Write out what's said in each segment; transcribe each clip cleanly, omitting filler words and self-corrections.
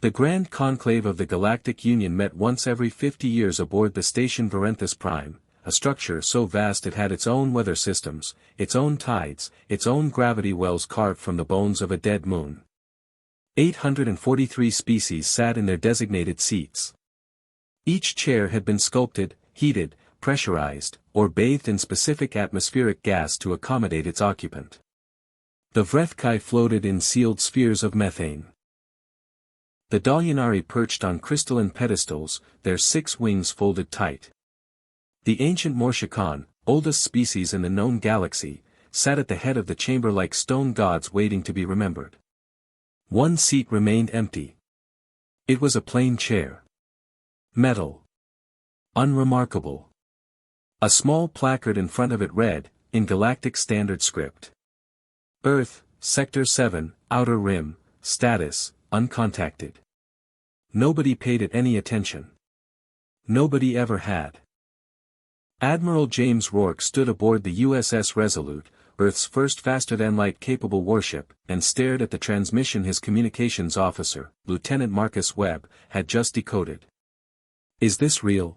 The Grand Conclave of the Galactic Union met once every 50 years aboard the station Varenthus Prime, a structure so vast it had its own weather systems, its own tides, its own gravity wells carved from the bones of a dead moon. 843 species sat in their designated seats. Each chair had been sculpted, heated, pressurized, or bathed in specific atmospheric gas to accommodate its occupant. The Vrethkai floated in sealed spheres of methane. The Dalyanari perched on crystalline pedestals, their 6 wings folded tight. The ancient Morshikan, oldest species in the known galaxy, sat at the head of the chamber like stone gods waiting to be remembered. One seat remained empty. It was a plain chair. Metal. Unremarkable. A small placard in front of it read, in Galactic Standard Script. Earth, Sector 7, Outer Rim, status, uncontacted. Nobody paid it any attention. Nobody ever had. Admiral James Rourke stood aboard the USS Resolute, Earth's first faster-than-light capable warship, and stared at the transmission his communications officer, Lieutenant Marcus Webb, had just decoded. "Is this real?"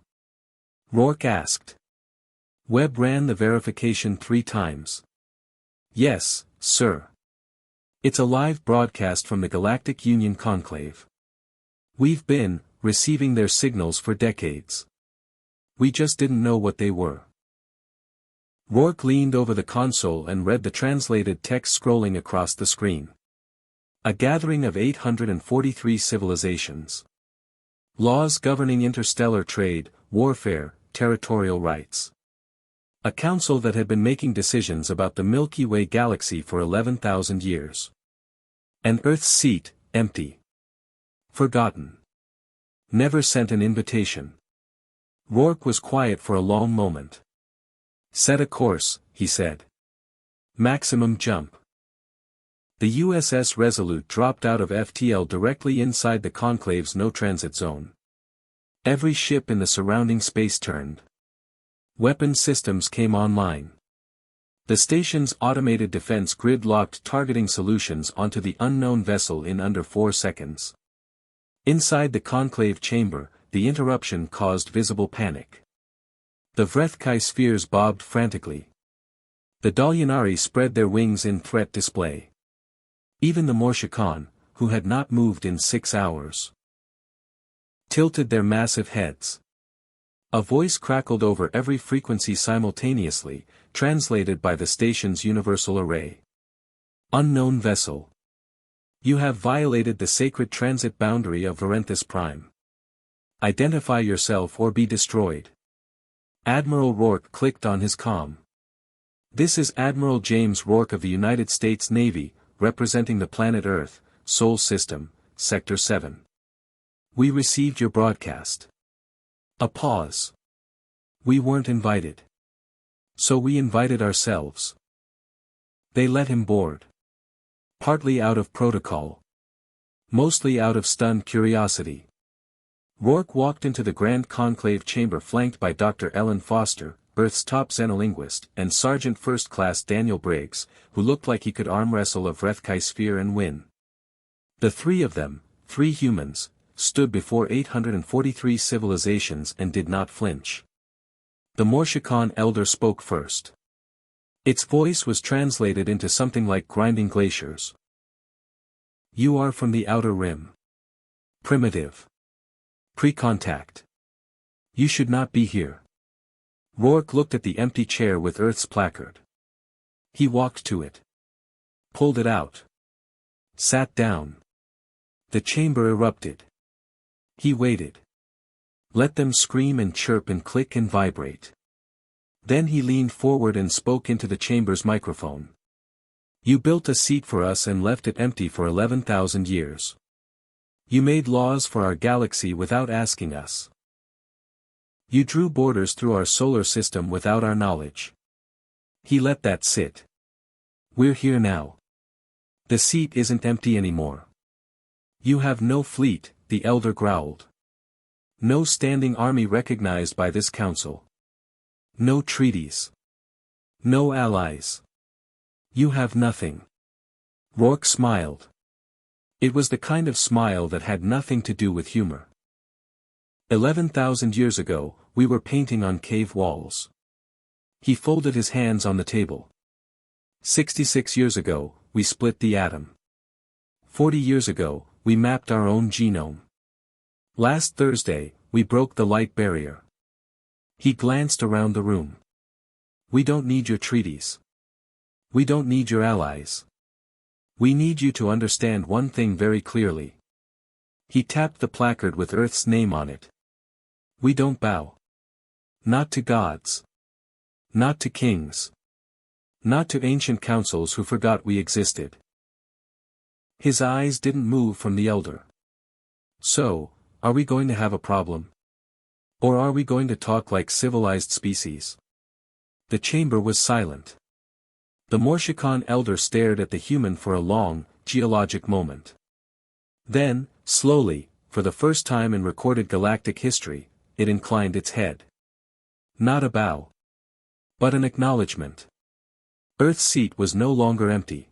Rourke asked. Webb ran the verification 3 times. "Yes, sir. It's a live broadcast from the Galactic Union Conclave. We've been receiving their signals for decades. We just didn't know what they were." Rourke leaned over the console and read the translated text scrolling across the screen. A gathering of 843 civilizations. Laws governing interstellar trade, warfare, territorial rights. A council that had been making decisions about the Milky Way galaxy for 11,000 years. And Earth's seat, empty. Forgotten. Never sent an invitation. Rourke was quiet for a long moment. "Set a course," he said. "Maximum jump." The USS Resolute dropped out of FTL directly inside the Conclave's no-transit zone. Every ship in the surrounding space turned. Weapon systems came online. The station's automated defense grid locked targeting solutions onto the unknown vessel in under 4 seconds. Inside the conclave chamber, the interruption caused visible panic. The Vrethkai spheres bobbed frantically. The Dalyanari spread their wings in threat display. Even the Morshikan, who had not moved in 6 hours, tilted their massive heads. A voice crackled over every frequency simultaneously, translated by the station's universal array. "Unknown vessel. You have violated the sacred transit boundary of Varenthus Prime. Identify yourself or be destroyed." Admiral Rourke clicked on his comm. "This is Admiral James Rourke of the United States Navy, representing the planet Earth, Sol System, Sector 7. We received your broadcast." A pause. "We weren't invited. So we invited ourselves." They let him board. Partly out of protocol. Mostly out of stunned curiosity. Rourke walked into the Grand Conclave chamber flanked by Dr. Ellen Foster, Earth's top xenolinguist, and Sergeant First Class Daniel Briggs, who looked like he could arm wrestle a Vrethkai sphere and win. The 3 of them, 3 humans, stood before 843 civilizations and did not flinch. The Morshikan elder spoke first. Its voice was translated into something like grinding glaciers. "You are from the Outer Rim. Primitive. Pre-contact. You should not be here." Rourke looked at the empty chair with Earth's placard. He walked to it. Pulled it out. Sat down. The chamber erupted. He waited. Let them scream and chirp and click and vibrate. Then he leaned forward and spoke into the chamber's microphone. "You built a seat for us and left it empty for 11,000 years. You made laws for our galaxy without asking us. You drew borders through our solar system without our knowledge. He let that sit. We're here now. The seat isn't empty anymore. You have no fleet," the elder growled. "No standing army recognized by this council. No treaties. No allies. You have nothing." Rourke smiled. It was the kind of smile that had nothing to do with humor. 11,000 years ago, we were painting on cave walls. He folded his hands on the table. 66 years ago, we split the atom. 40 years ago, we mapped our own genome. Last Thursday, we broke the light barrier. He glanced around the room. We don't need your treaties. We don't need your allies. We need you to understand one thing very clearly. He tapped the placard with Earth's name on it. We don't bow. Not to gods. Not to kings. Not to ancient councils who forgot we existed. His eyes didn't move from the elder. So, are we going to have a problem? Or are we going to talk like civilized species? The chamber was silent. The Morshikan elder stared at the human for a long, geologic moment. Then, slowly, for the first time in recorded galactic history, it inclined its head. Not a bow. But an acknowledgement. Earth's seat was no longer empty.